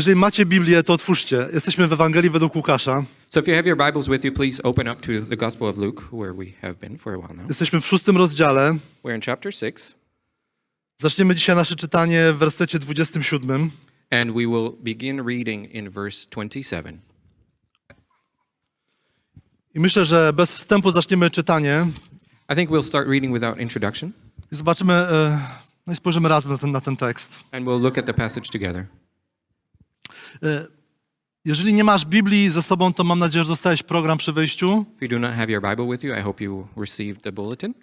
Jeżeli macie Biblię, to otwórzcie. Jesteśmy w Ewangelii według Łukasza. So if you have your Bibles with you, please open up to the Gospel of Luke, where we have been for a while now. Jesteśmy w 6 rozdziale. We're in chapter 6, Zaczniemy dzisiaj nasze czytanie w wersecie 27. and we will begin reading in verse 27. I myślę, że bez wstępu zaczniemy czytanie I think we'll start reading without introduction, i zobaczymy, no i spojrzymy razem na ten tekst. and we'll look at the passage together. Jeżeli nie masz Biblii ze sobą, to mam nadzieję, że dostałeś program przy wyjściu. If you do not have your Bible with you, I hope you received the bulletin.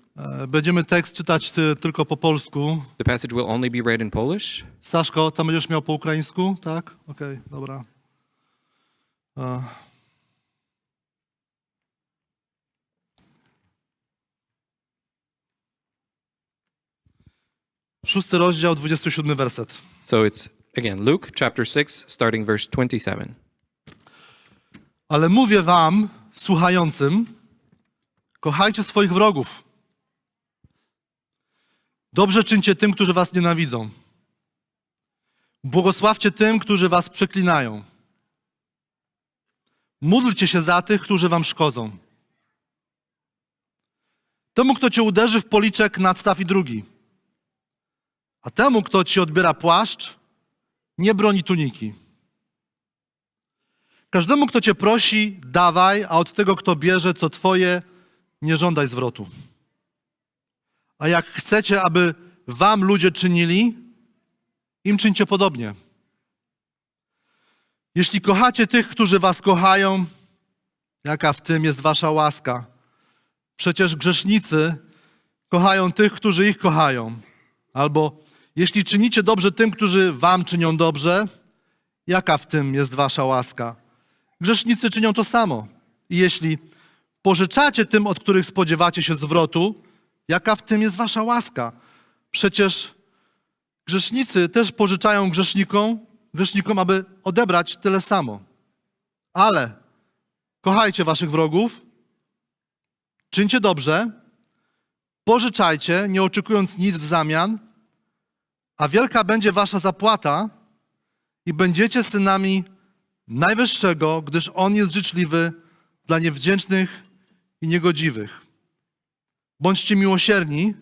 Będziemy tekst czytać tylko po polsku. The passage will only be read in Polish. Staszko, tam będziesz miał po ukraińsku, tak? Okej, dobra. 6 rozdział, 27 werset. So it's, again, Luke chapter 6, starting verse 27. Ale mówię wam, słuchającym, kochajcie swoich wrogów. Dobrze czyńcie tym, którzy was nienawidzą. Błogosławcie tym, którzy was przeklinają. Módlcie się za tych, którzy wam szkodzą. Temu, kto cię uderzy w policzek, nadstaw i drugi. A temu, kto ci odbiera płaszcz, nie broni tuniki. Każdemu, kto cię prosi, dawaj, a od tego, kto bierze, co twoje, nie żądaj zwrotu. A jak chcecie, aby wam ludzie czynili, im czyńcie podobnie. Jeśli kochacie tych, którzy was kochają, jaka w tym jest wasza łaska? Przecież grzesznicy kochają tych, którzy ich kochają. Albo jeśli czynicie dobrze tym, którzy wam czynią dobrze, jaka w tym jest wasza łaska? Grzesznicy czynią to samo. I jeśli pożyczacie tym, od których spodziewacie się zwrotu, jaka w tym jest wasza łaska? Przecież grzesznicy też pożyczają grzesznikom, aby odebrać tyle samo. Ale kochajcie waszych wrogów, czyńcie dobrze, pożyczajcie, nie oczekując nic w zamian, a wielka będzie wasza zapłata i będziecie synami Najwyższego, gdyż On jest życzliwy dla niewdzięcznych i niegodziwych. Bądźcie miłosierni,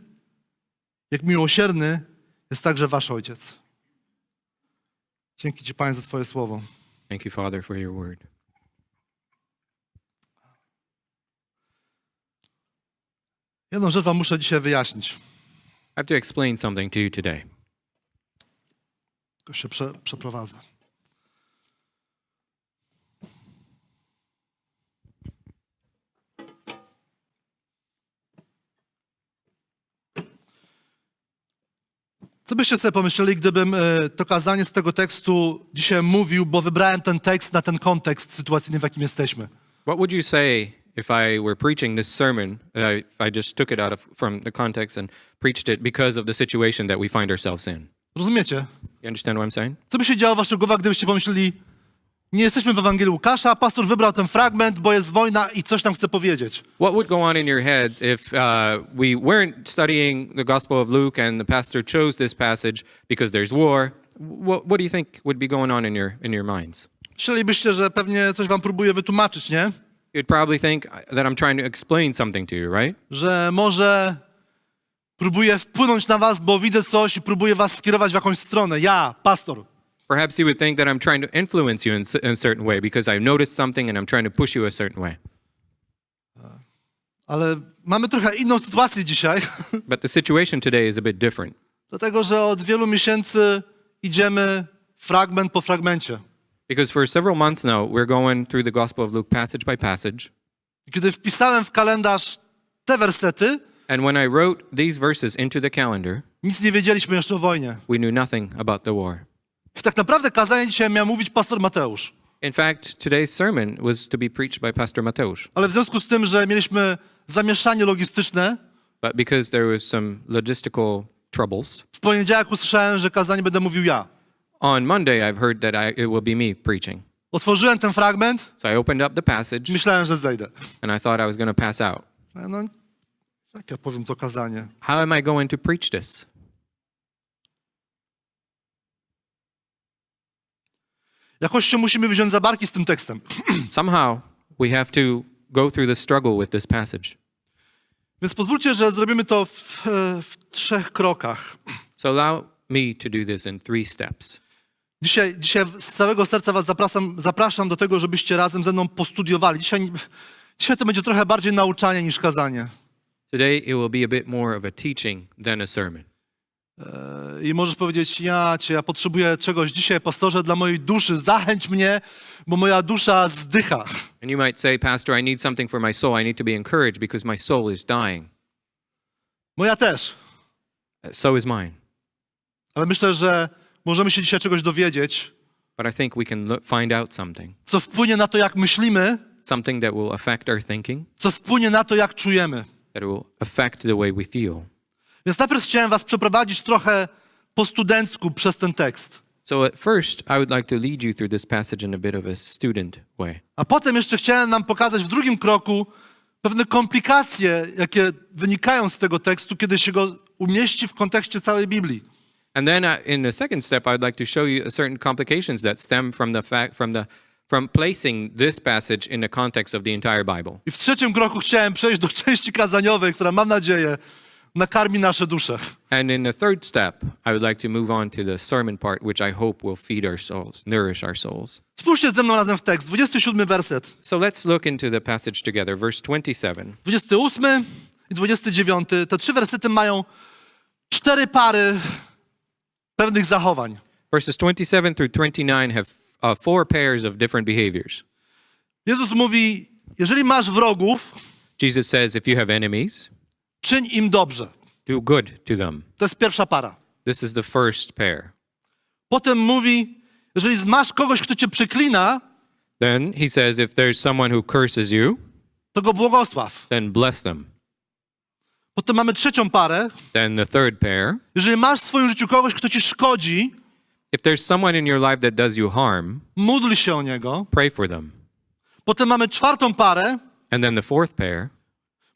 jak miłosierny jest także wasz Ojciec. Dzięki Ci, Panie, za Twoje słowo. Thank you, Father, for your word. Jedną rzecz wam muszę dzisiaj wyjaśnić. I have to explain something to you today. Tylko się przeprowadzę. Co byście sobie pomyśleli, gdybym to kazanie z tego tekstu dzisiaj mówił, bo wybrałem ten tekst na ten kontekst sytuacyjny, w jakim jesteśmy? What would you say if I were preaching this sermon, if I just took it from the context and preached it because of the situation that we find ourselves in? Rozumiecie? You understand what I'm saying? Co by się działo w waszych głowach, gdybyście pomyśleli, nie jesteśmy w Ewangelii Łukasza, a pastor wybrał ten fragment, bo jest wojna i coś nam chce powiedzieć. What would go on in your heads if we weren't studying the Gospel of Luke and the pastor chose this passage because there's war? What do you think would be going on in your minds? Myślelibyście, że pewnie coś wam próbuje wytłumaczyć, nie? You'd probably think that I'm trying to explain something to you, right? Że może próbuję wpłynąć na was, bo widzę coś i próbuję was skierować w jakąś stronę. Ja, pastor. Perhaps you would think that I'm trying to influence you in a certain way because I've noticed something and I'm trying to push you a certain way. Ale mamy trochę inną sytuację dzisiaj, But the situation today is a bit different dlatego że od wielu miesięcy idziemy fragment po fragmencie. because for several months now we're going through the Gospel of Luke passage by passage. I kiedy wpisałem w kalendarz te wersety, And when I wrote these verses into the calendar, nic nie wiedzieliśmy jeszcze o wojnie. we knew nothing about the war. I tak naprawdę kazanie dzisiaj miał mówić pastor Mateusz. In fact, today's sermon was to be preached by Pastor Mateusz. Ale w związku z tym, że mieliśmy zamieszanie logistyczne, But because there was some logistical troubles, w poniedziałek usłyszałem, że kazanie będę mówił ja. on Monday I've heard that it will be me preaching. Otworzyłem ten fragment, So I opened up the passage myślałem, że zejdę. and I thought I was going to pass out. No, jak ja powiem to kazanie? How am I going to preach this? Jakoś się musimy wziąć za barki z tym tekstem. Somehow, we have to go through the struggle with this passage. Więc pozwólcie, że zrobimy to w 3 krokach. So allow me to do this in 3 steps. Dzisiaj z całego serca was zapraszam do tego, żebyście razem ze mną postudiowali. Dzisiaj to będzie trochę bardziej nauczanie niż kazanie. Today, it will be a bit more of a teaching than a sermon. I możesz powiedzieć, ja potrzebuję czegoś dzisiaj, pastorze, dla mojej duszy. Zachęć mnie, bo moja dusza zdycha. And you might say, Pastor, I need something for my soul. I need to be encouraged because my soul is dying. Moja też. So is mine. Ale myślę, że możemy się dzisiaj czegoś dowiedzieć, But I think we can find out something. co wpłynie na to, jak myślimy, Something that will affect our thinking, co wpłynie na to, jak czujemy. that will affect the way we feel. Więc najpierw chciałem was przeprowadzić trochę po studencku przez ten tekst. So at first, I would like to lead you through this passage in a bit of a student way. A potem jeszcze chciałem nam pokazać w drugim kroku pewne komplikacje, jakie wynikają z tego tekstu, kiedy się go umieści w kontekście całej Biblii. And then in the second step, I would like to show you certain complications that stem from placing this passage in the context of the entire Bible. I w trzecim kroku chciałem przejść do części kazaniowej, która, mam nadzieję, nakarmi nasze dusze. And in the third step, I would like to move on to the sermon part, which I hope will feed our souls, nourish our souls. Spójrzcie ze mną razem w tekst, 27 werset. So let's look into the passage together, verse 27. 28 i 29. Te 3 wersety mają 4 pary pewnych zachowań. Verses 27 through 29 have 4 pairs of different behaviors. Jezus mówi, jeżeli masz wrogów, Jesus says, if you have enemies, czyń im dobrze. do good to them. To jest pierwsza para. This is the first pair. Potem mówi, jeżeli masz kogoś, kto cię przeklina, Then he says, if there's someone who curses you, to go błogosław. then bless them. Potem mamy trzecią parę. Then the third pair, Jeżeli masz w swoim życiu kogoś, kto ci szkodzi, if there's someone in your life that does you harm, módl się o niego. pray for them. Potem mamy czwartą parę. And then the fourth pair,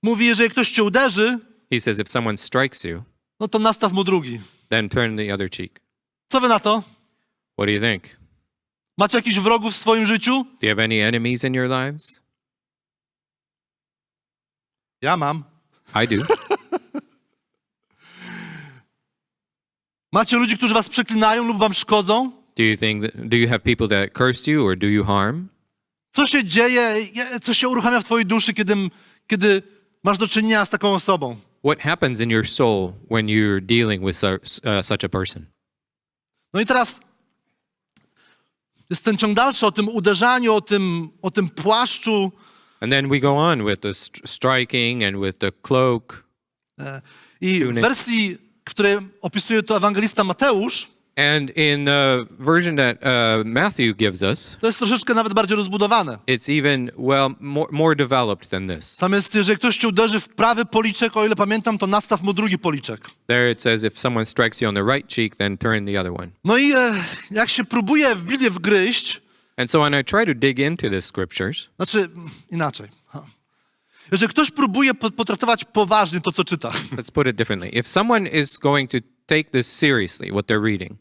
Mówi, jeżeli ktoś cię uderzy, he says, if someone strikes you, no to nastaw mu drugi. then turn the other cheek. Co wy na to? What do you think? Macie jakichś wrogów w swoim życiu? Do you have any enemies in your lives? Ja mam. I do. Macie ludzi, którzy was przeklinają lub wam szkodzą? Do you have people that curse you or do you harm? Co się dzieje, co się uruchamia w twojej duszy, kiedy masz do czynienia z taką osobą? What happens in your soul when you're dealing with such a person? No i teraz jest ten ciąg dalszy o tym uderzaniu, o tym płaszczu. And then we go on with the striking and with the cloak. I w wersji, w której opisuje to ewangelista Mateusz, And in the version that Matthew gives us, to jest troszeczkę nawet bardziej rozbudowane. it's even, more developed than this. Tam jest, jeżeli ktoś cię uderzy w prawy policzek, o ile pamiętam, to nastaw mu drugi policzek. There it says, if someone strikes you on the right cheek, then turn the other one. No i jak się próbuje w Biblię wgryźć, And so when I try to dig into the scriptures, znaczy inaczej. Jeżeli ktoś próbuje potraktować poważnie to, co czyta, let's put it differently. If someone is going to take this seriously, what they're reading,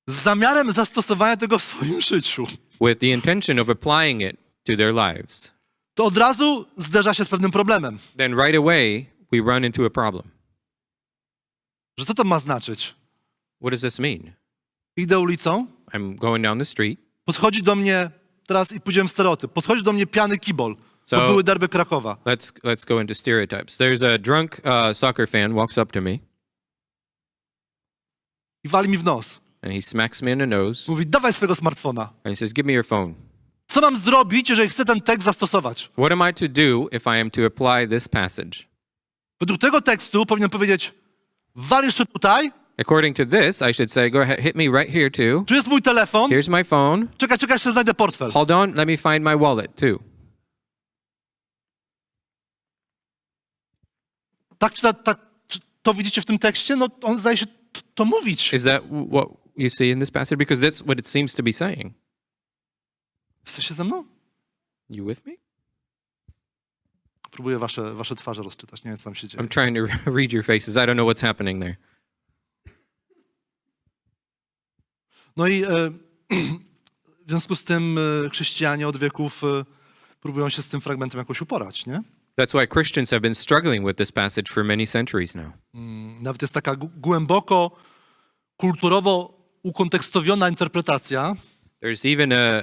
z zamiarem zastosowania tego w swoim życiu, with the intention of applying it to their lives, to od razu zderza się z pewnym problemem. then right away we run into a problem. Że co to ma znaczyć? What does this mean? Idę ulicą, I'm going down the street. podchodzi do mnie, teraz i pójdziemy w stereotyp, podchodzi do mnie pijany kibol, bo So- były derby Krakowa. Let's go into stereotypes. There's a drunk soccer fan walks up to me I wali mi w nos. and he smacks me in the nose Mówi, dawaj swojego smartfona. and he says, "Give me your phone." Co mam zrobić, jeżeli chcę ten tekst zastosować? What am I to do if I am to apply this passage? Według tego tekstu powinien powiedzieć, wal jeszcze tutaj, According to this, I should say, "Go ahead, hit me right here too. tu jest mój telefon, Here's my phone. czekaj, jeszcze znajdę portfel. Hold on, let me find my wallet too." Czy to widzicie w tym tekście? No on zdaje się to mówić. Is that what you see in this passage? Because that's what it seems to be saying. Jesteście ze mną? You with me? Próbuję wasze twarze rozczytać, nie wiem co tam się dzieje. I'm trying to read your faces. I don't know what's happening there. No i w związku z tym chrześcijanie od wieków próbują się z tym fragmentem jakoś uporać, nie? That's why Christians have been struggling with this passage for many centuries now. Nawet jest taka głęboko kulturowo ukontekstowiona interpretacja, There's even a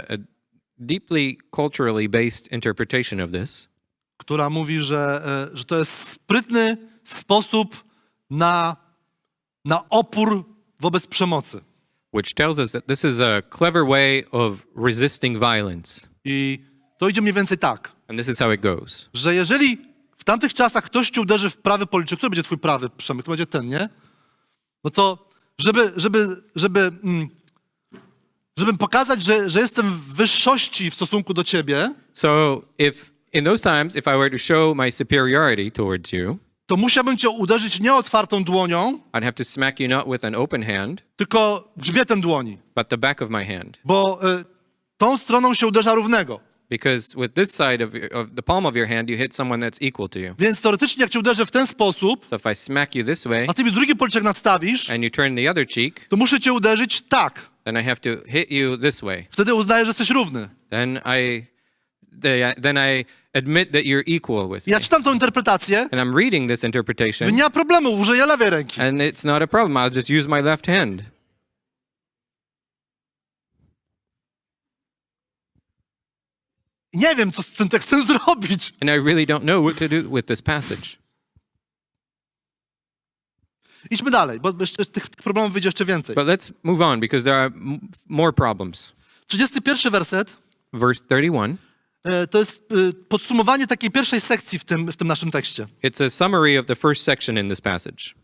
deeply culturally based interpretation of this, która mówi, że to jest sprytny sposób na opór wobec przemocy. which tells us that this is a clever way of resisting violence. I to idzie mniej więcej tak, And this is how it goes. że jeżeli w tamtych czasach ktoś ci uderzy w prawy policzek, który będzie twój prawy, Przemek? To będzie ten, nie? No to żeby pokazać, że jestem w wyższości w stosunku do ciebie, So if in those times, if I were to show my superiority towards you, to musiałbym cię uderzyć nie otwartą dłonią, I'd have to smack you not with an open hand, tylko grzbietem dłoni. but the back of my hand. Bo tą stroną się uderza równego. Because with this side of the palm of your hand, you hit someone that's equal to you. Więc teoretycznie jak cię uderzę w ten sposób, So if I smack you this way a ty mi drugi policzek nadstawisz, and you turn the other cheek, to muszę cię uderzyć tak. then I have to hit you this way. Wtedy uznaję, że jesteś równy. Then I admit that you're equal with me. Ja czytam tą interpretację, And I'm reading this interpretation, nie ma problemu, użyję lewej ręki. and it's not a problem. I'll just use my left hand. I nie wiem, co z tym tekstem zrobić. And I really don't know what to do with this passage. Idźmy dalej, bo jeszcze tych problemów wyjdzie jeszcze więcej. But let's move on because there are more problems. 31 werset Verse 31, to jest podsumowanie takiej pierwszej sekcji w tym naszym tekście. it's a summary of the first section in this passage.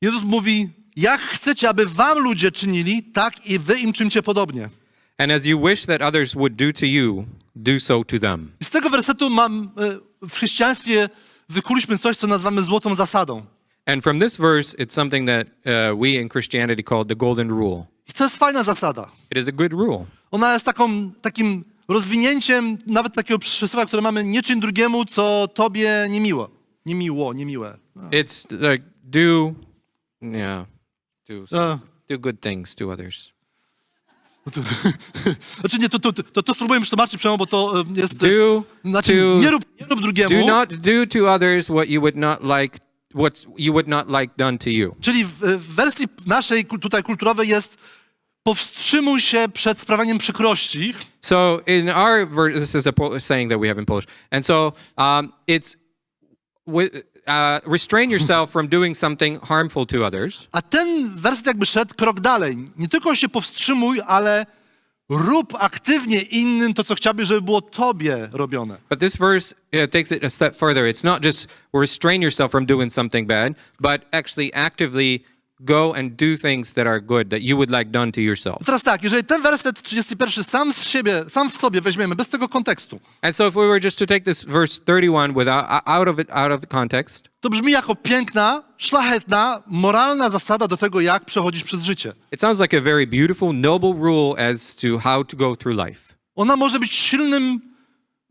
Jezus mówi, jak chcecie, aby wam ludzie czynili, tak i wy im czyńcie podobnie. And as you wish that others would do to you, do so to them. I z tego wersetu w chrześcijaństwie wykuliśmy coś, co nazywamy złotą zasadą. And from this verse, it's something that we in Christianity call the golden rule. I to jest fajna zasada. It is a good rule. Ona jest takim rozwinięciem nawet takiego przysłowia, które mamy, nie czyń drugiemu, co tobie niemiłe. Niemiłe. It's like do good things to others. Znaczy nie, to spróbujemy przetłumaczyć, Przemo, bo to jest... Do nie rób drugiemu. do not do to others what you would not like done to you. Czyli w wersji naszej tutaj kulturowej jest powstrzymuj się przed sprawianiem przykrości. So in our verse, this is a saying that we have in Polish, and so it's restrain yourself from doing something harmful to others. A ten werset jakby szedł krok dalej. Nie tylko się powstrzymuj, ale rób aktywnie innym to, co chciałbyś, żeby było tobie robione. But this verse takes it a step further. It's not just restrain yourself from doing something bad, but actually actively go and do things that are good, that you would like done to yourself. Teraz tak, jeżeli ten werset 31 sam w sobie weźmiemy, bez tego kontekstu, And so if we were just to take this verse 31 out of the context, to brzmi jako piękna, szlachetna, moralna zasada do tego, jak przechodzić przez życie. it sounds like a very beautiful, noble rule as to how to go through life. Ona może być silnym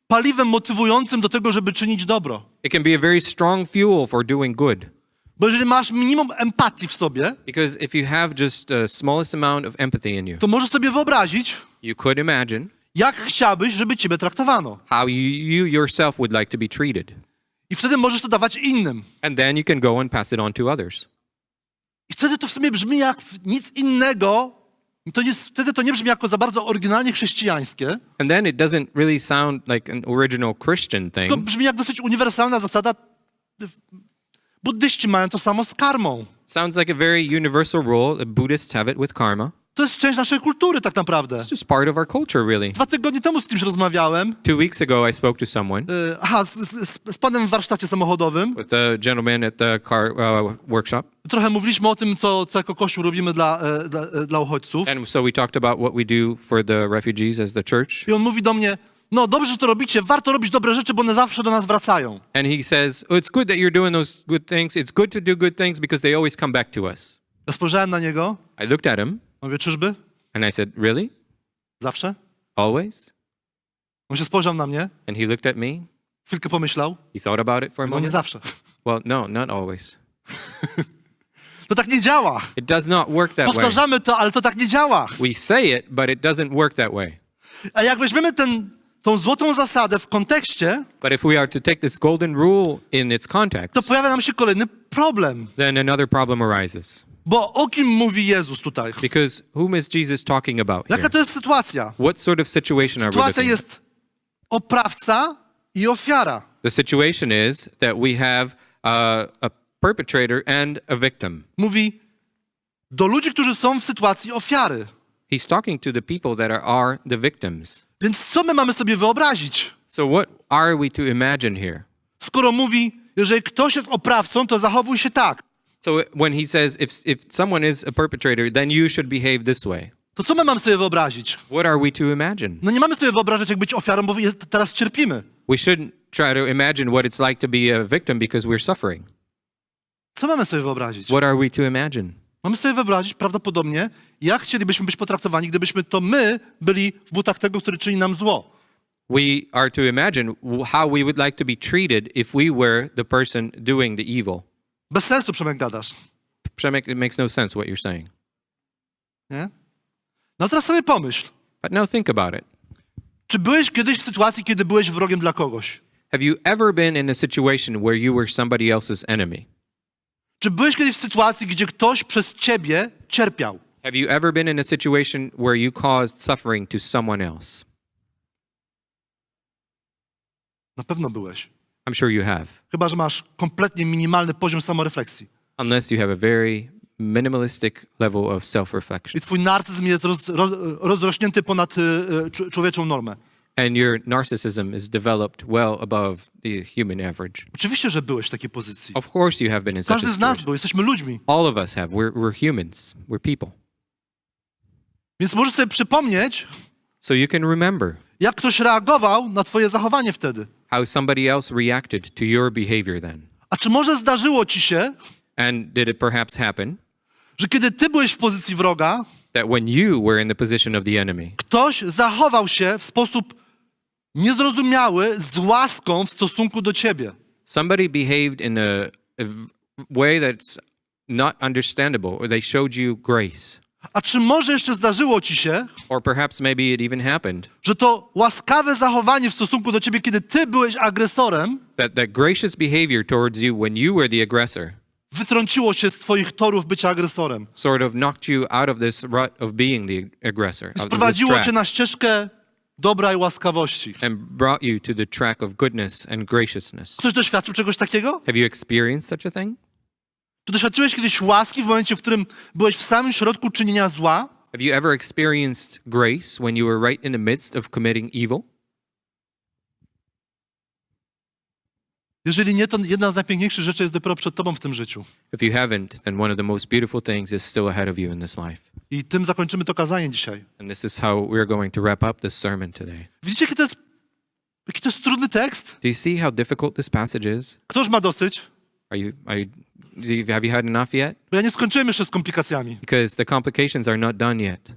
paliwem motywującym do tego, żeby czynić dobro. It can be a very strong fuel for doing good. Bo jeżeli masz minimum empatii w sobie, Because if you have just the smallest amount of empathy in you, to możesz sobie wyobrazić, you could imagine jak chciałbyś, żeby ciebie traktowano. how you yourself would like to be treated. I wtedy możesz to dawać innym. And then you can go and pass it on to others. I wtedy to w sumie brzmi jak nic innego. Wtedy to nie brzmi jako za bardzo oryginalnie chrześcijańskie, And then it doesn't really sound like an original Christian tylko thing. brzmi jak dosyć uniwersalna zasada. Buddyści mają to samo z karmą. Sounds like a very universal rule. The Buddhists have it with karma. To jest część naszej kultury tak naprawdę. It's just part of our culture, really. 2 tygodnie temu z kimś rozmawiałem. 2 weeks ago, I spoke to someone, Z panem w warsztacie samochodowym. with a gentleman at the car workshop. Trochę mówiliśmy o tym, co jako Kościół robimy dla uchodźców. And so we talked about what we do for the refugees as the church. I on mówi do mnie, no dobrze, że to robicie, warto robić dobre rzeczy, bo one zawsze do nas wracają. And he says, oh, it's good that you're doing those good things. It's good to do good things because they always come back to us. Ja spojrzałem na niego, I looked at him mówię, czyżby? and I said, really? Zawsze? Always? On się spojrzał na mnie, And he looked at me. chwilkę pomyślał, He thought about it for a no nie moment. zawsze. Well, no, not always. To tak nie działa. It does not work that way. Powtarzamy to, ale to tak nie działa. We say it, but it doesn't work that way. A jak weźmiemy tą złotą zasadę w kontekście, But if we are to take this golden rule in its to context, pojawia nam się kolejny problem. then another problem arises. Bo o kim mówi Jezus tutaj? Because whom is Jesus talking about here? Jaka to jest sytuacja? What sort of situation are we Sytuacja looking at? jest oprawca i ofiara. The situation is that we have a perpetrator and a victim. Mówi do ludzi, którzy są w sytuacji ofiary. He's talking to the people that are the victims. Więc co my mamy sobie wyobrazić? So what are we to imagine here? Skoro mówi, jeżeli ktoś jest oprawcą, to zachowuj się tak. So when he says if someone is a perpetrator, then you should behave this way. To co my mamy sobie wyobrazić? What are we to imagine? No nie mamy sobie wyobrażać, jak być ofiarą, bo teraz cierpimy. We shouldn't try to imagine what it's like to be a victim because we're suffering. Co mamy sobie wyobrazić? What are we to imagine? Mamy sobie wyobrazić prawdopodobnie, jak chcielibyśmy być potraktowani, gdybyśmy to my byli w butach tego, który czyni nam zło. We are to imagine how we would like to be treated if we were the person doing the evil. Bez sensu, Przemek, gadasz. Przemek, it makes no sense what you're saying. Nie? No teraz sobie pomyśl. But now think about it. Czy byłeś kiedyś w sytuacji, kiedy byłeś wrogiem dla kogoś? Have you ever been in a situation where you were somebody else's enemy? Czy byłeś kiedyś w sytuacji, gdzie ktoś przez ciebie cierpiał? Have you ever been in a situation where you caused suffering to someone else? Na pewno byłeś. I'm sure you have. Chyba że masz kompletnie minimalny poziom samorefleksji. Unless you have a very minimalistic level of self-reflection. I twój narcyzm jest rozrośnięty ponad człowieczą normę. And your narcissism is developed well above the human average. Oczywiście, że byłeś w takiej pozycji. Of course you have been in such a Każdy z nas situation. był, jesteśmy ludźmi. All of us have. We're humans. We're people. Więc możesz sobie przypomnieć, So you can remember jak ktoś reagował na twoje zachowanie wtedy. how somebody else reacted to your behavior then. A czy może zdarzyło ci się, And did it perhaps happen że kiedy ty byłeś w pozycji wroga, that when you were in the position of the enemy, ktoś zachował się w sposób niezrozumiały, z łaską w stosunku do ciebie? somebody behaved in a way that's not understandable, or they showed you grace? A czy może jeszcze zdarzyło ci się, Or perhaps maybe it even happened że to łaskawe zachowanie w stosunku do ciebie, kiedy ty byłeś agresorem, that gracious behavior towards you when you were the aggressor wytrąciło się z twoich torów bycia agresorem? sort of knocked you out of this rut of being the aggressor, out of this Sprowadziło cię track, na ścieżkę dobra i łaskawości. and brought you to the track of goodness and graciousness. Ktoś doświadczył czegoś takiego? Have you experienced such a thing? Czy doświadczyłeś kiedyś łaski w momencie, w którym byłeś w samym środku czynienia zła? Have you ever experienced grace when you were right in the midst of committing evil? Jeżeli nie, to jedna z najpiękniejszych rzeczy jest dopiero przed tobą w tym życiu. If you haven't, then one of the most beautiful things is still ahead of you in this life. I tym zakończymy to kazanie dzisiaj. And this is how we're going to wrap up this sermon today. Widzicie, jaki to jest trudny tekst? Do you see how difficult this passage is? Kto już ma dosyć? Have you had enough yet? Bo ja nie skończyłem jeszcze z komplikacjami. Because the complications are not done yet.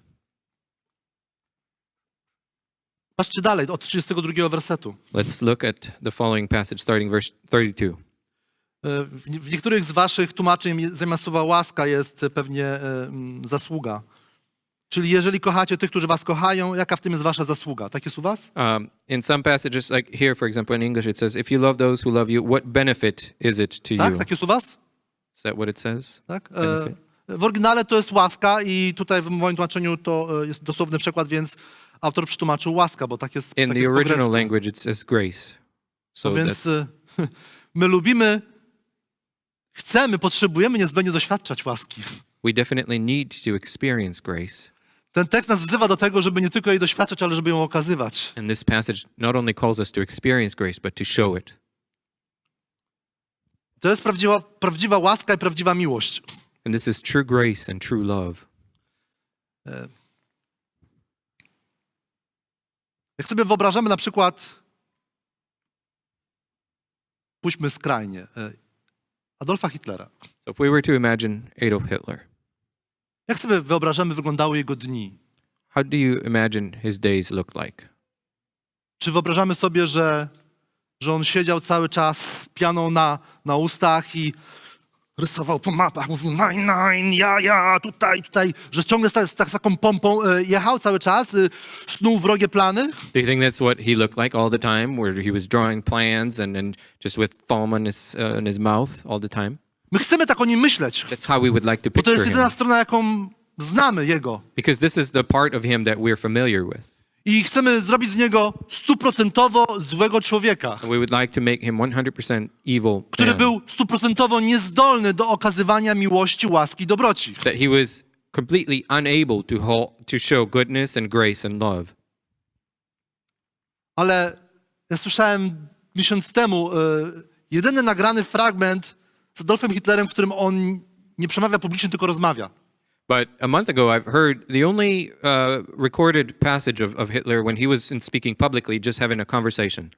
Patrzcie dalej, od 32 wersetu. Let's look at the following passage starting verse 32. W niektórych z waszych tłumaczeń zamiast słowa łaska jest pewnie zasługa. Czyli jeżeli kochacie tych, którzy was kochają, jaka w tym jest wasza zasługa? Tak jest u was? In some passages, like here, for example, in English, it says, if you love those who love you, what benefit is it to Tak? you? Tak jest u was? Is that what it says? Tak? Benefit. W oryginale to jest łaska i tutaj w moim tłumaczeniu to jest dosłowny przekład, więc autor przetłumaczył łaska, bo tak jest In tak the jest po original grecku. language, it says grace. So No więc that's, my lubimy, chcemy, potrzebujemy niezbędnie doświadczać łaski. we definitely need to experience grace. Ten tekst nas wzywa do tego, żeby nie tylko jej doświadczać, ale żeby ją okazywać. And this passage not only calls us to experience grace, but to show it. To jest prawdziwa łaska i prawdziwa miłość. And this is true grace and true love. Jak sobie wyobrażamy na przykład, pójdźmy skrajnie, Adolfa Hitlera. So if we were to imagine Adolf Hitler, Jak sobie wyobrażamy, wyglądały jego dni? how do you imagine his days looked like? Czy wyobrażamy sobie, że on siedział cały czas z pianą na ustach i rysował po mapach, mówił nine, ja, tutaj, że ciągle z taką pompą jechał cały czas, snuł wrogie plany. Do you think that's what he looked like all the time, where he was drawing plans and just with foam in his mouth all the time? My chcemy tak o nim myśleć, That's how we would like to bo to picture jest jedyna him. strona, jaką znamy jego. Because this is the part of him that we're familiar with. I chcemy zrobić z niego 100% złego człowieka, And we would like to make him 100% evil który man. był 100% niezdolny do okazywania miłości, łaski i dobroci. That he was completely unable to show goodness and grace and love. Ale ja słyszałem miesiąc temu jedyny nagrany fragment z Adolfem Hitlerem, w którym on nie przemawia publicznie, tylko rozmawia. But a month ago, I've heard the only recorded passage of Hitler when he was speaking publicly, just having a conversation.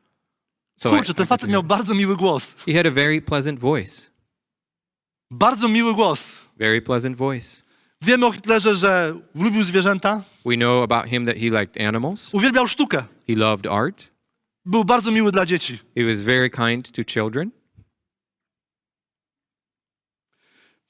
So Kurczę, ten facet miał bardzo miły głos. he had a very pleasant voice. Bardzo miły głos. Very pleasant voice. Wiemy o Hitlerze, że lubił zwierzęta, We know about him that he liked animals. uwielbiał sztukę. He loved art. Był bardzo miły dla dzieci. He was very kind to children.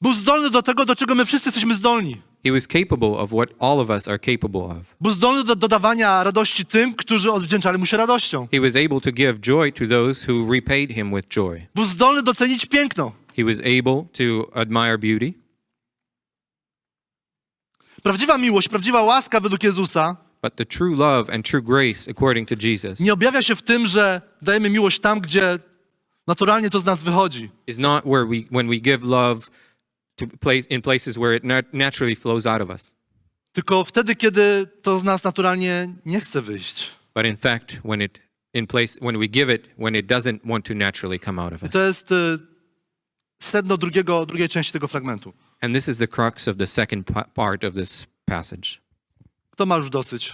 Był zdolny do tego, do czego my wszyscy jesteśmy zdolni. He was capable of what all of us are capable of. Był zdolny do dodawania radości tym, którzy odwdzięczali mu się radością. He was able to give joy to those who repaid him with joy. Był zdolny docenić piękno. He was able to admire beauty. Prawdziwa miłość, prawdziwa łaska według Jezusa But the true love and true grace, according to Jesus, nie objawia się w tym, że dajemy miłość tam, gdzie naturalnie to z nas wychodzi. is not when we give love to in places where it naturally flows out of us, Tylko wtedy, kiedy to z nas naturalnie nie chce wyjść. but in fact when we give it when it doesn't want to naturally come out of I us. to jest sedno drugiej części tego fragmentu. And this is the crux of the second part of this passage. Kto ma już dosyć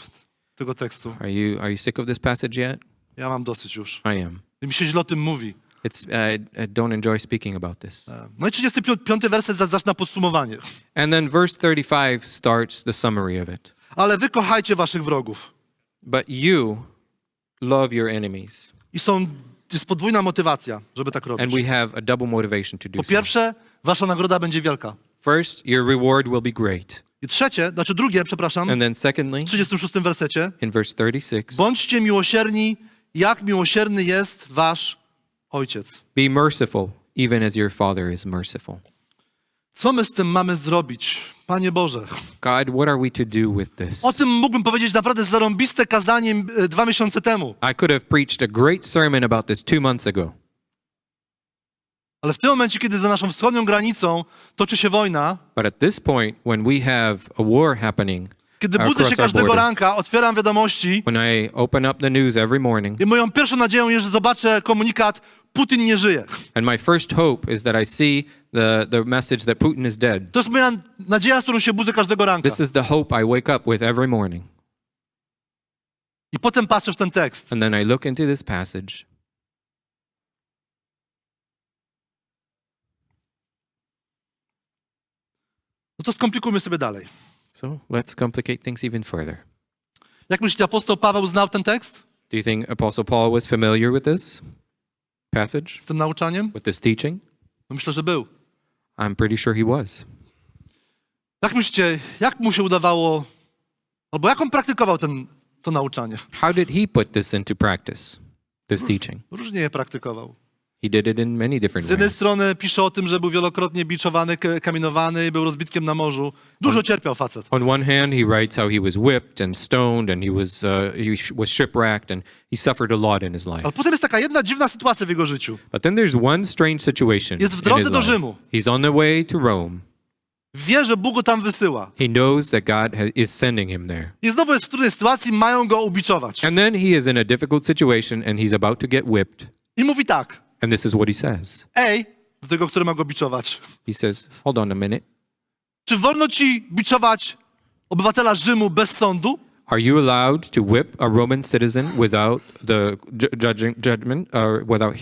tego tekstu? Are you sick of this passage yet? Ja mam dosyć już. I am. I mi się źle o tym mówi. I don't enjoy speaking about this. No i 35 werset zaczyna podsumowanie. And then verse 35 starts the summary of it. Ale wy kochajcie waszych wrogów. But you love your enemies. I jest podwójna motywacja, żeby tak robić. And we have a double motivation to do Po so. pierwsze, wasza nagroda będzie wielka. First, your reward will be great. I drugie, przepraszam, And then secondly, w 36 wersecie, in verse 36, bądźcie miłosierni, jak miłosierny jest wasz Ojciec. be merciful, even as your Father is merciful. Co my z tym mamy zrobić? Panie Boże. God, what are we to do with this? O tym mógłbym powiedzieć naprawdę zarąbiste kazanie 2 miesiące temu. I could have preached a great sermon about this 2 months ago. Ale w tym momencie, kiedy za naszą wschodnią granicą toczy się wojna, But at this point, when we have a war happening kiedy budzę across się our każdego border, ranka, otwieram wiadomości when I open up the news every morning, i moją pierwszą nadzieją jest, że zobaczę komunikat Putin nie żyje. and my first hope is that I see the message that Putin is dead. To jest moja nadzieja, z którą się budzę każdego ranka. This is the hope I wake up with every morning. I potem patrzę w ten tekst. And then I look into this passage. No to skomplikujmy sobie dalej. So let's complicate things even further. Jak myślicie, apostoł Paweł znał ten tekst Do you think Apostle Paul was familiar with this passage, z tym nauczaniem? with this teaching? No myślę, że był. I'm pretty sure he was. Jak myślicie, jak mu się udawało, albo jak on praktykował to nauczanie? How did he put this into practice, this teaching? Różnie je praktykował. He did it in many different Z jednej ways. strony pisze o tym, że był wielokrotnie biczowany, kamienowany i był rozbitkiem na morzu. Dużo cierpiał facet. On one hand, he writes how he was whipped and stoned, and he was shipwrecked, and he suffered a lot in his life. Ale potem jest taka jedna dziwna sytuacja w jego życiu. But then there's one strange situation Jest w in drodze his do life. Rzymu. He's on the way to Rome. Wie, że Bóg go tam wysyła. He knows that God is sending him there. I znowu jest w trudnej sytuacji, mają go ubiczować. And then he is in a difficult situation, and he's about to get whipped. I mówi tak. And this is what he says. Ej, do tego, który ma go biczować. He says, hold on a minute. Czy wolno ci biczować obywatela Rzymu bez sądu? Are you allowed to whip a Roman citizen without the judgment or without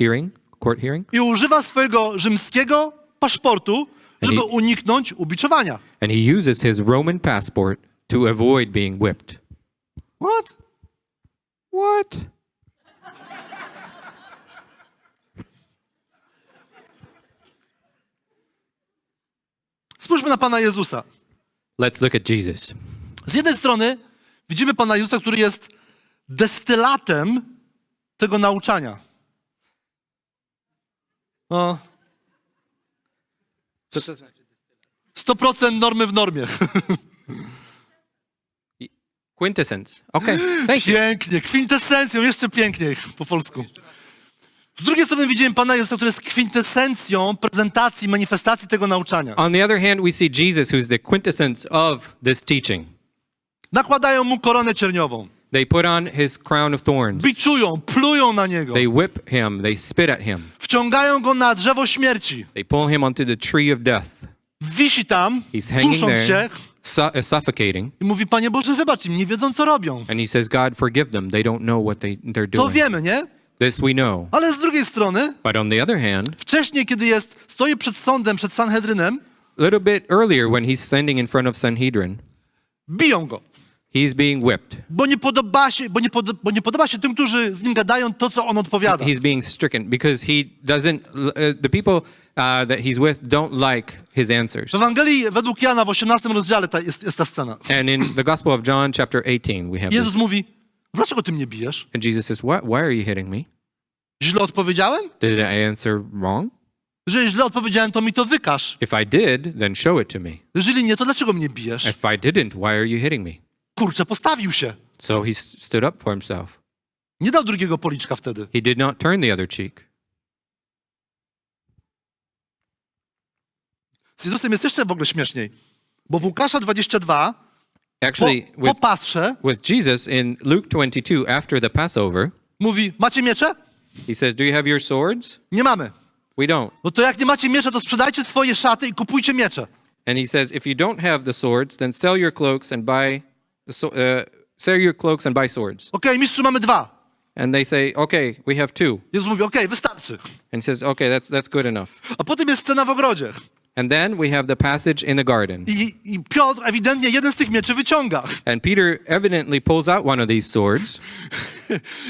court hearing? I używa swojego rzymskiego paszportu, żeby uniknąć ubiczowania. And he uses his Roman passport to avoid being whipped. What? What? Spójrzmy na Pana Jezusa. Let's look at Jesus. Z jednej strony widzimy Pana Jezusa, który jest destylatem tego nauczania. No, Co to znaczy? 100% normy w normie. Quintessence. Okay, thank you. Pięknie, kwintesencją, jeszcze piękniej po polsku. Z drugiej strony widzimy Pana Jezusa, który jest kwintesencją prezentacji, manifestacji tego nauczania. On the other hand, we see Jesus, who's the quintessence of this teaching. Nakładają mu koronę cierniową. They put on his crown of thorns. Biczują, plują na niego. They whip him. They spit at him. Wciągają go na drzewo śmierci. They pull him onto the tree of death. Wisi tam, He's hanging dusząc się there, suffocating. i mówi, Panie Boże, wybacz im, nie wiedzą, co robią. And he says, God, forgive them. They don't know what they're To doing. wiemy, nie? This we know. Ale z drugiej strony, But on the other hand, wcześniej, kiedy stoi przed sądem, przed Sanhedrynem, a little bit earlier when he's standing in front of Sanhedrin, biją go. he's being whipped. Bo nie podoba się tym, którzy z nim gadają to, co on odpowiada. He's being stricken because he doesn't, the people that he's with don't like his answers. W Ewangelii według Jana w 18 rozdziale jest ta scena. And in the Gospel of John, chapter 18, we have Jezus this. mówi, dlaczego ty mnie bijesz? And Jesus says, why are you hitting me? Źle odpowiedziałem? Did I answer wrong? Jeżeli źle odpowiedziałem, to mi to wykaż. If I did, then show it to me. Jeżeli nie, to dlaczego mnie bijesz? If I didn't, why are you hitting me? Kurczę, postawił się. So he stood up for himself. Nie dał drugiego policzka wtedy. He did not turn the other cheek. Z Jezusem jest jeszcze w ogóle śmieszniej. Bo w Łukasza 22 Actually, po pastrze with Jesus in Luke 22, after the Passover, mówi, macie miecze? he says, do you have your swords? Nie mamy. We don't. No to jak nie macie miecze, to sprzedajcie swoje szaty i kupujcie miecze. And he says, if you don't have the swords, then sell your cloaks and buy swords. Okej, mistrzu, mamy 2. And they say, okay, we have 2. Jezus mówi, okej, wystarczy. And he says, okay, that's good enough. A potem jest scena w ogrodzie. And then we have the passage in the garden. I Piotr ewidentnie jeden z tych mieczy wyciąga. And Peter evidently pulls out one of these swords.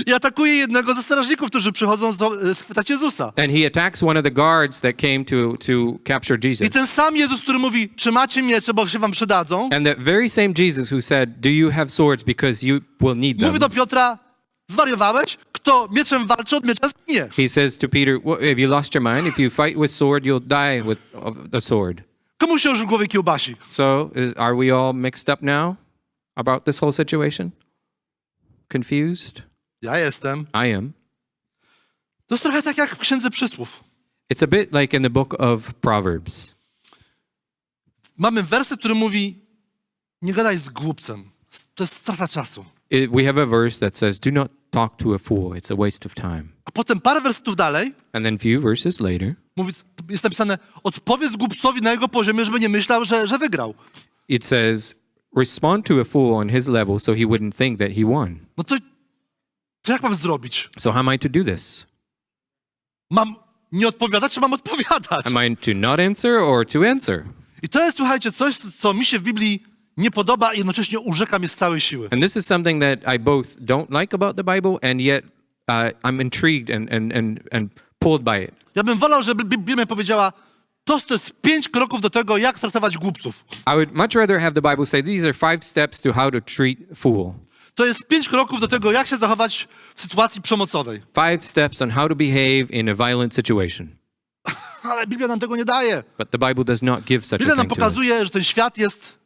I atakuje jednego ze strażników, którzy przychodzą schwytać Jezusa. And he attacks one of the guards that came to capture Jesus. I ten sam Jezus, który mówi, czy macie miecze, bo się wam przydadzą, And the very same Jesus who said, do you have swords because you will need them? mówi do Piotra, zwariowałeś? Kto mieczem walczy, od miecza zginie. He says to Peter, have you lost your mind? If you fight with sword, you'll die with the sword. Komu się już w głowie kiełbasi? So are we all mixed up now about this whole situation? Confused? Ja jestem. I am. To jest trochę tak jak w Księdze Przysłów. It's a bit like in the book of Proverbs. Mamy werset, który mówi, nie gadaj z głupcem. To jest strata czasu. We have a verse that says, do not talk to a fool. It's a waste of time. A potem parę wersetów dalej And then few verses later, jest napisane, odpowiedz głupcowi na jego poziomie, żeby nie myślał, że wygrał. it says, respond to a fool on his level so he wouldn't think that he won. No to jak mam zrobić? So how am I to do this? Mam nie odpowiadać, czy mam odpowiadać? Am I to not answer or to answer? I to jest, słuchajcie, coś, co mi się w Biblii nie podoba i jednocześnie urzeka mnie z całej siły. And this is something that I both don't like about the Bible and yet I'm intrigued and pulled by it. Ja bym wolał, żeby Biblia powiedziała, to jest 5 kroków do tego, jak traktować głupców. I would much rather have the Bible say these are 5 steps to how to treat a fool. To jest 5 kroków do tego, jak się zachować w sytuacji przemocowej. 5 steps on how to behave in a violent situation. Ale Biblia nam tego nie daje. But the Bible does not give such a Biblia nam thing to us. pokazuje, że ten świat jest,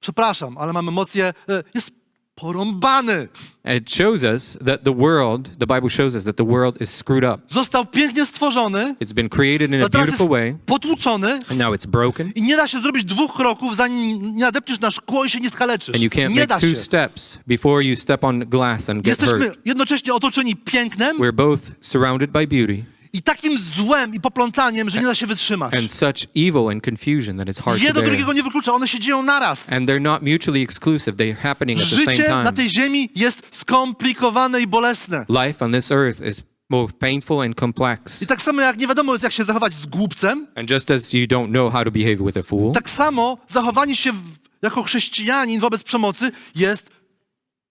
przepraszam, ale mam emocje, jest porąbany. It shows us that the Bible shows us that the world is screwed up. Został pięknie stworzony, It's been created in a a teraz jest beautiful way, potłuczony and now it's broken, i nie da się zrobić 2 kroków, zanim nie nadepniesz na szkło i się nie skaleczysz. and you can't Nie make da 2 się. steps before you step on glass and get Jesteśmy hurt. jednocześnie otoczeni pięknem We're both surrounded by beauty i takim złem i poplątaniem, że nie da się wytrzymać. and such evil and confusion that it's hard to Jedno bear. drugiego nie wyklucza, one się dzieją naraz. And they're not mutually exclusive. They're happening at the same Życie na time. tej ziemi jest skomplikowane i bolesne. Life on this earth is both painful and complex. I tak samo jak nie wiadomo, jak się zachować z głupcem, And just as you don't know how to behave with a fool, tak samo zachowanie się jako chrześcijanin wobec przemocy jest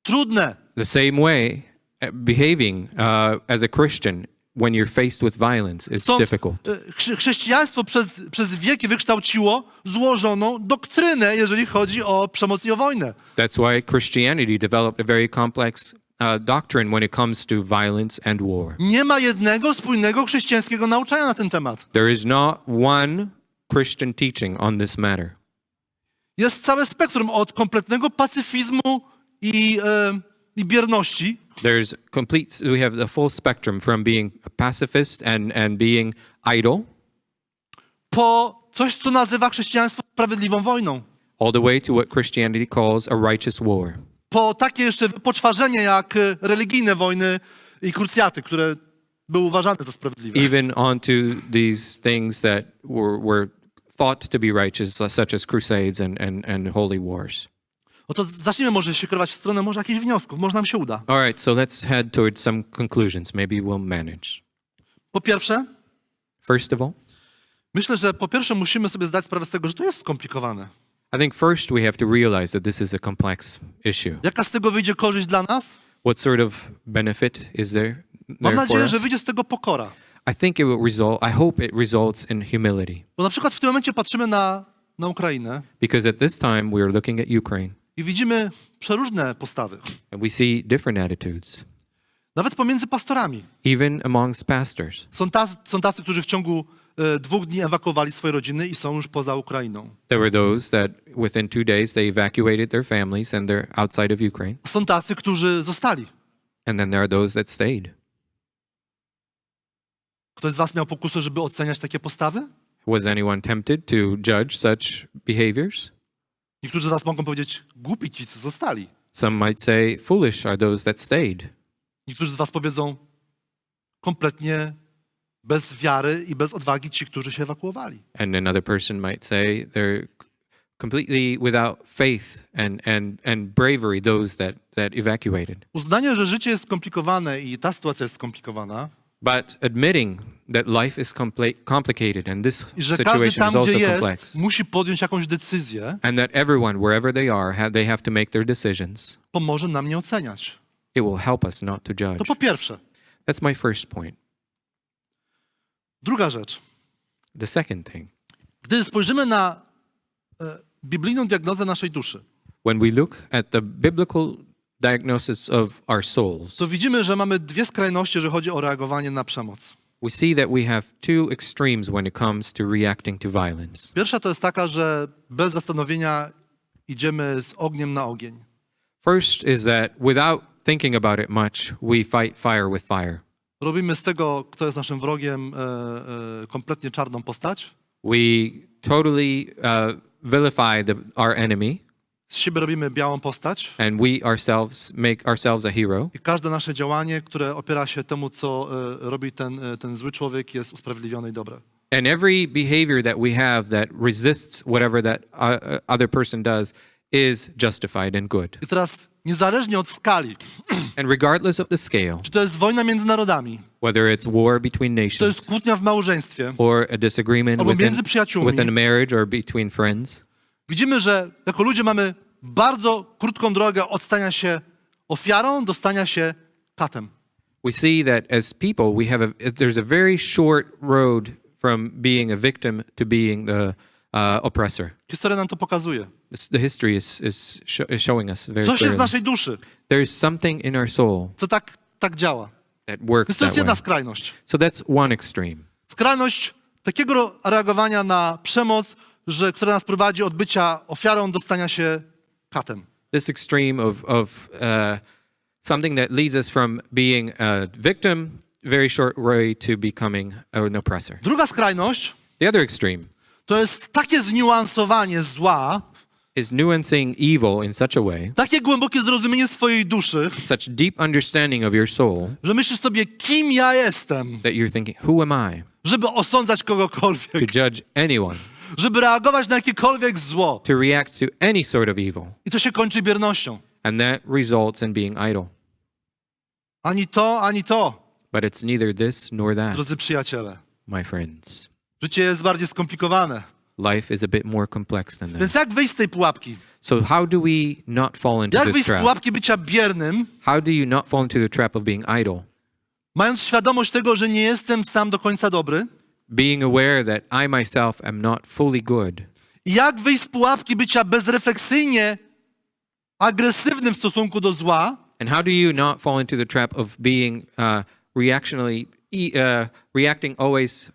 trudne. the same way behaving as a Christian when you're faced with violence, it's Stąd difficult. chrześcijaństwo przez wieki wykształciło złożoną doktrynę, jeżeli chodzi o przemoc i o wojnę. That's why Christianity developed a very complex doctrine when it comes to violence and war. Nie ma jednego spójnego chrześcijańskiego nauczania na ten temat. There is not one Christian teaching on this matter. Jest całe spektrum od kompletnego pacyfizmu i bierności, We have the full spectrum from being a pacifist and being idle, po coś, co nazywa chrześcijaństwo sprawiedliwą wojną. all the way to what Christianity calls a righteous war. Po takie jeszcze wypoczwarzenie jak religijne wojny i krucjaty, które były uważane za sprawiedliwe. Even onto these things that were thought to be righteous, such as crusades and holy wars. No to zacznijmy może się kierować w stronę może jakichś wniosków, może nam się uda. All right, so let's head towards some conclusions. Maybe we'll manage. Po pierwsze, First of all, myślę, że po pierwsze musimy sobie zdać sprawę z tego, że to jest skomplikowane. I think first we have to realize that this is a complex issue. Jaka z tego wyjdzie korzyść dla nas? What sort of benefit is there Mam for nadzieję, us? że wyjdzie z tego pokora. I hope it results in humility. Bo na przykład w tym momencie patrzymy na Ukrainę Because at this time we are looking at Ukraine i widzimy przeróżne postawy. and we see different attitudes, Nawet pomiędzy pastorami. even amongst pastors. Są tacy, którzy w ciągu 2 dni ewakuowali swoje rodziny i są już poza Ukrainą. There were those that within 2 days they evacuated their families and they're outside of Ukraine. Są tacy, którzy zostali. And then there are those that stayed. Ktoś z was miał pokusę, żeby oceniać takie postawy? Was anyone tempted to judge such behaviors? Niektórzy z was mogą powiedzieć, głupi ci, co zostali. Some might say, foolish are those that stayed. Niektórzy z was powiedzą, kompletnie bez wiary i bez odwagi ci, którzy się ewakuowali. And another person might say they're completely without faith and bravery, those that evacuated. Uznanie, że życie jest skomplikowane i ta sytuacja jest skomplikowana But admitting that life is complicated and this i że każdy situation tam, is gdzie also jest, complex, musi podjąć jakąś decyzję, and that everyone, wherever they are, they have to make their decisions, pomoże nam nie oceniać. it will help us not to judge. To po pierwsze. That's my first point. Druga rzecz. The second thing, Gdy spojrzymy na biblijną diagnozę naszej duszy, when we look at the biblical diagnosis of our souls, to widzimy, że mamy dwie skrajności, jeżeli chodzi o reagowanie na przemoc. we see that we have two extremes when it comes to reacting to violence. Pierwsza to jest taka, że bez zastanowienia idziemy z ogniem na ogień. First is that without thinking about it much, we fight fire with fire. Robimy z tego, kto jest naszym wrogiem, kompletnie czarną postać. We totally vilify our enemy, Z siebie robimy białą postać. and we ourselves make ourselves a hero. I każde nasze działanie, które opiera się temu, co robi ten zły człowiek, jest usprawiedliwione i dobre. And every behavior that we have that resists whatever that other person does is justified and good. I teraz, niezależnie od skali, And regardless of the scale, czy to jest wojna między narodami, whether it's war between czy to jest nations kłótnia w małżeństwie, or a disagreement albo między przyjaciółmi, within a marriage or between friends, widzimy, że jako ludzie mamy bardzo krótką drogę od stania się ofiarą do stania się katem. we see that as people, there's a very short road from being a victim to being the oppressor. Historia nam to pokazuje. The history is showing us very Coś jest w clearly. naszej duszy, There's something in our soul co tak działa. that works Więc to jest that jedna way. skrajność. So that's one extreme. Skrajność takiego reagowania na przemoc, która nas prowadzi od bycia ofiarą do stania się katem. This extreme of something that leads us from being a victim, very short way to becoming an oppressor. Druga skrajność The other extreme to jest takie zniuansowanie zła, is nuancing evil in such a way, takie głębokie zrozumienie swojej duszy, such deep understanding of your soul, że myślisz sobie, kim ja jestem, that you're thinking, who am I żeby osądzać to kogokolwiek, judge anyone, żeby reagować na jakiekolwiek zło. to react to any sort of evil? I to się kończy biernością. And that results in being idle. Ani to, ani to, But it's neither this nor that, drodzy przyjaciele. my friends. Życie jest bardziej skomplikowane. Life is a bit more complex than that. Więc jak wyjść z tej pułapki? So how do we not fall into Jak this wyjść z trap? pułapki bycia biernym How do you not fall into the trap of being idle Mając świadomość tego, że nie jestem sam do końca dobry. being aware that I myself am not fully good. I jak wyjść z pułapki bycia bezrefleksyjnie agresywnym w stosunku do zła, And how do you not fall into the trap of being reacting always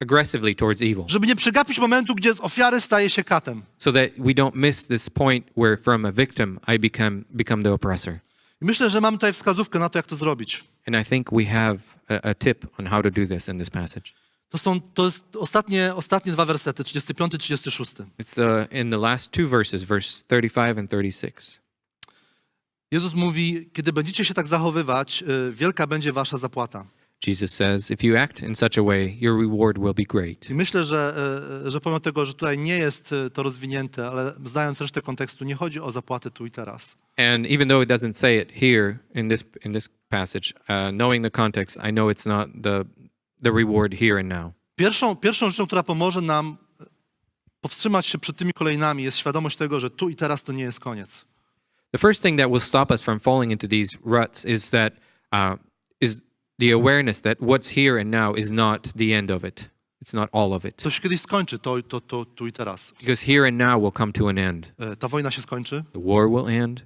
aggressively towards evil, żeby nie przegapić momentu, gdzie z ofiary staje się katem. so that we don't miss this point where from a victim I become the oppressor? I myślę, że mamy tutaj wskazówkę na to, jak to zrobić. And I think we have a tip on how to do this in this passage. To jest ostatnie dwa wersety, 35 i 36. It's in the last two verses, verse 35 and 36. Jezus mówi, kiedy będziecie się tak zachowywać, wielka będzie wasza zapłata. Jesus says, if you act in such a way, your reward will be great. I myślę, że pomimo tego, że tutaj nie jest to rozwinięte, ale znając resztę kontekstu, nie chodzi o zapłatę tu i teraz. And even though it doesn't say it here in this passage, knowing the context, I know it's not the reward here and now. Pierwszą rzeczą, która pomoże nam powstrzymać się przed tymi kolejnami, jest świadomość tego, że tu i teraz to nie jest koniec. The first thing that will stop us from falling into these ruts is the awareness that what's here and now is not the end of it. It's not all of it. To się kiedyś skończy, to tu i teraz. Because here and now will come to an end. Ta wojna się skończy, The war will end.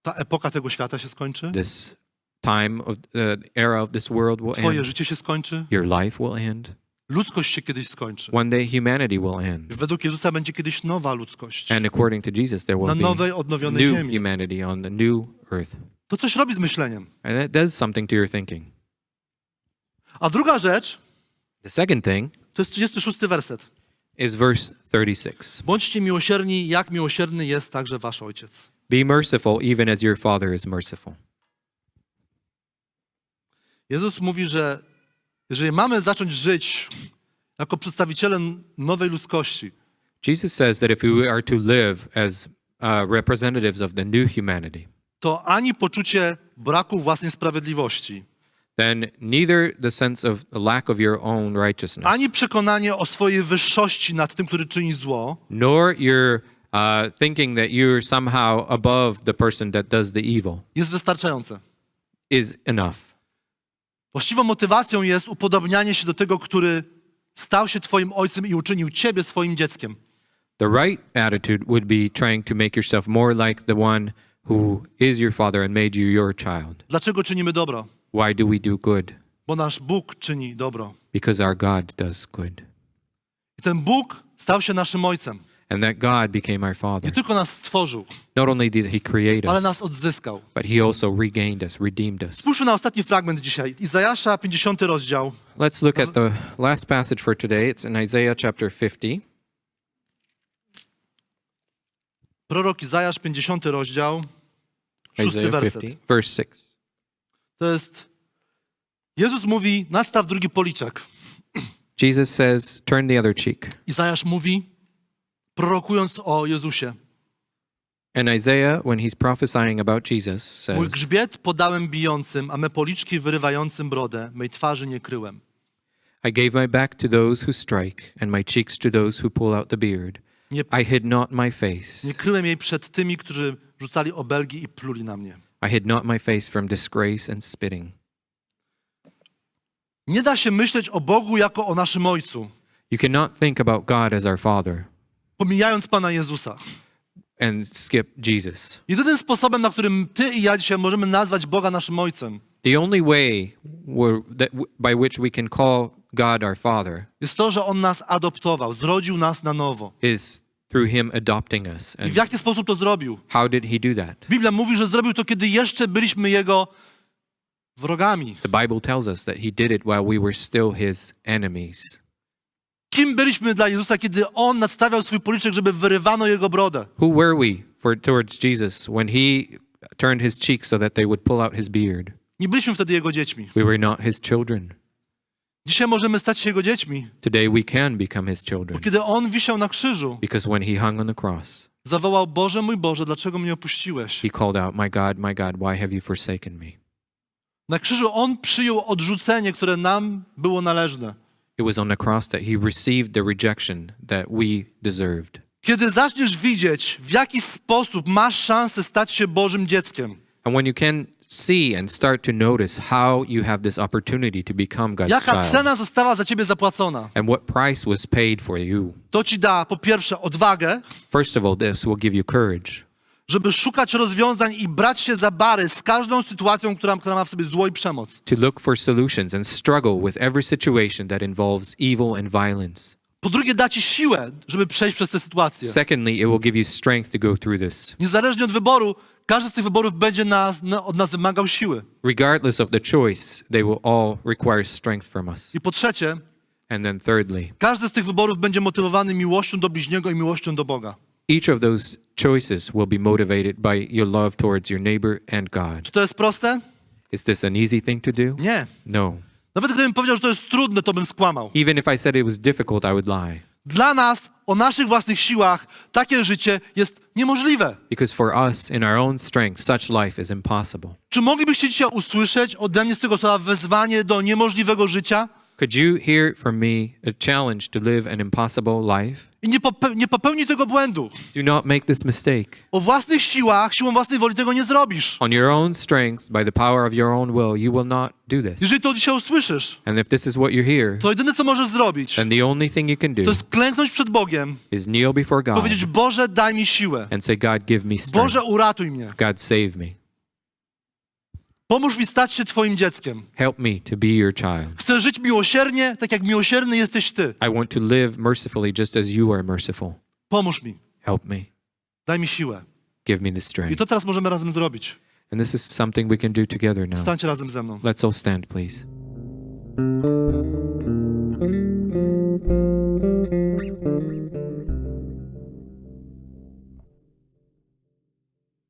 ta epoka tego świata się skończy, This time of the era of this world will twoje end. życie się skończy, Your life will end. ludzkość się kiedyś skończy. One day humanity will end. Według Jezusa będzie kiedyś nowa ludzkość. And according to Jesus, there Na will nowej, be odnowionej new ziemi. humanity on the new earth. To coś robi z myśleniem. And that does something to your thinking. A druga rzecz, The second thing to jest 36 werset. is verse 36. Bądźcie miłosierni, jak miłosierny jest także wasz Ojciec. Be merciful even as your Father is merciful. Jezus mówi, że jeżeli mamy zacząć żyć jako przedstawiciele nowej ludzkości, Jesus says that if we are to live as representatives of the new humanity, to ani poczucie braku własnej sprawiedliwości, then neither the sense of the lack of your own righteousness, ani przekonanie o swojej wyższości nad tym, który czyni zło, nor your thinking that you're somehow above the person that does the evil jest wystarczające. is enough. Właściwą motywacją jest upodobnianie się do tego, który stał się twoim ojcem i uczynił ciebie swoim dzieckiem. The right attitude would be trying to make yourself more like the one who is your father and made you your child. Dlaczego czynimy dobro? Why do we do good? Bo nasz Bóg czyni dobro. Because our God does good. I ten Bóg stał się naszym ojcem. And that God became our Father. Nie tylko nas stworzył, Not only did He create ale us, nas odzyskał. but He also regained us, redeemed us. Spójrzmy na ostatni fragment dzisiaj. Izajasza, 50 rozdział. Let's look at the last passage for today. It's in Isaiah chapter 50. Prorok Izajasz, 50 rozdział, 6 Isaiah werset. 50, verse 6. To jest, Jezus mówi, nadstaw drugi policzek. Jesus says, turn the other cheek. Izajasz mówi, prorokując o Jezusie. And Isaiah, when he's prophesying about Jesus, Mój says, grzbiet podałem bijącym, a me policzki wyrywającym brodę, mej twarzy nie kryłem. I gave my back to those who strike, and my cheeks to those who pull out the beard. Nie, I hid not my face. nie kryłem jej przed tymi, którzy rzucali obelgi i pluli na mnie. I hid not my face from disgrace and spitting. Nie da się myśleć o Bogu jako o naszym Ojcu, You cannot think about God as our Father pomijając Pana Jezusa. and skip Jesus. Jedynym sposobem, na którym ty i ja dzisiaj możemy nazwać Boga naszym Ojcem, The only way by which we can call God our Father jest to, że On nas adoptował, zrodził nas na nowo. is through Him adopting us. I And w jaki sposób to zrobił? how did He do that? Biblia mówi, że zrobił to, kiedy jeszcze byliśmy Jego wrogami. The Bible tells us that He did it while we were still His enemies. Kim byliśmy dla Jezusa, kiedy On nadstawiał swój policzek, żeby wyrywano Jego brodę? Who were we towards Jesus when He turned His cheek so that they would pull out His beard? Nie byliśmy wtedy Jego dziećmi. We were not His children. Dzisiaj możemy stać się Jego dziećmi, Today we can become His bo children kiedy On wisiał na krzyżu, because when He hung on the cross, zawołał, Boże, mój Boże, dlaczego mnie opuściłeś? He called out, my God, why have you forsaken me? Na krzyżu On przyjął odrzucenie, które nam było należne. It was on the cross that He received the rejection that we deserved. Kiedy zaczniesz widzieć, w jaki sposób masz szansę stać się Bożym dzieckiem, And when you can see and start to notice how you have this opportunity to become God's Jaka child cena została za ciebie zapłacona? and what price was paid for you. To ci da po pierwsze odwagę, First of all, this will give you courage żeby szukać rozwiązań i brać się za bary z każdą sytuacją, która ma w sobie zło i przemoc. to look for solutions and struggle with every situation that involves evil and violence. Po drugie, da ci siłę, żeby przejść przez te sytuacje. Secondly, it will give you strength to go through this. Niezależnie od wyboru, każdy z tych wyborów będzie od nas wymagał siły. Regardless of the choice, they will all require strength from us. I po trzecie, And then thirdly, każdy z tych wyborów będzie motywowany miłością do bliźniego i miłością do Boga. each of those choices will be motivated by your love towards your neighbor and God. Czy to jest proste? Is this an easy thing to do? Nie. No. Nawet gdybym powiedział, że to jest trudne, to bym skłamał. Even if I said it was difficult, I would lie. Dla nas, o naszych własnych siłach, takie życie jest niemożliwe. Because for us, in our own strength, such life is impossible. Czy moglibyście dzisiaj usłyszeć ode mnie z tego słowa wezwanie do niemożliwego życia? Could you hear from me a challenge to live an impossible life? I nie popełnij tego błędu. Do not make this mistake. O własnych siłach, siłą własnej woli tego nie zrobisz. On your own strength, by the power of your own will, you will not do this. Jeżeli to dzisiaj usłyszysz, And if this is what you hear, to jedyne, co możesz zrobić, then the only thing you can do to jest klęknąć przed Bogiem, is kneel before God powiedzieć, Boże, daj mi siłę. and say, God, give me strength. Boże, uratuj mnie. God, save me. Pomóż mi stać się Twoim dzieckiem. Help me to be your child. Chcę żyć miłosiernie, tak jak miłosierny jesteś Ty. I want to live mercifully just as you are merciful. Pomóż mi. Help me. Daj mi siłę. Give me the I strength. to teraz możemy razem zrobić. And this is something we can do together now. Wstańcie razem ze mną. Let's all stand, please.